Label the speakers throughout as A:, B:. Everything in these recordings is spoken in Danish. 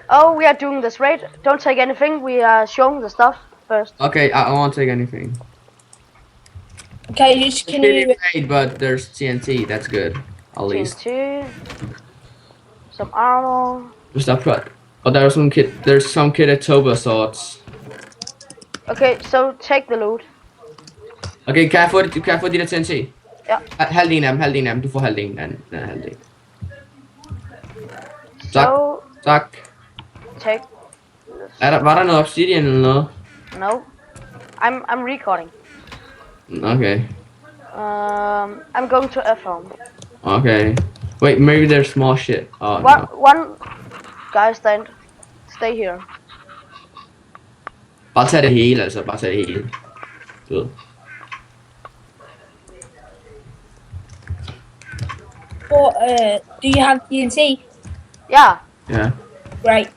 A: Oh, we are doing this raid. Don't take anything. We are showing the stuff first.
B: Okay, I won't take anything.
C: Okay, can you?
B: Raid, but there's TNT. That's good. At least.
A: TNT. Some armor.
B: Just I put. Oh, there's some kid. There's some kid at Toba swords.
A: Okay, so take the loot.
B: Okay, kan jeg få de der TNT?
A: Ja.
B: Halvdelen af dem. Du får halvdelen af den halvdel.
A: So
B: Tak.
A: take.
B: Var der noget obsidian eller noget?
A: No. I'm recording.
B: Okay.
A: I'm going to F home.
B: Okay. Wait, maybe there's more shit. Oh, no.
A: One guy stay here.
B: Bare tag det hele, altså. Bare tag det hele. Du ved.
C: Do you have TNT?
A: Yeah.
B: Ja.
C: Right.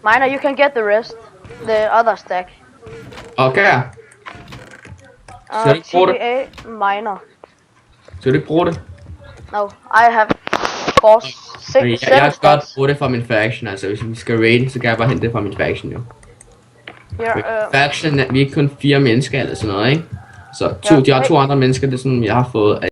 A: Miner, you can get the rest. The other stack.
B: Okay. Skal du ikke bruge det?
A: TPA miner.
B: Skal du ikke bruge det?
A: No, I have
B: Jeg kan godt bruge det fra min faction, altså hvis vi skal raid, så kan jeg bare hente det fra min faction jo. Faction, vi er kun 4 mennesker eller sådan noget, ikke? Så de har 2 andre mennesker, det er sådan, jeg har fået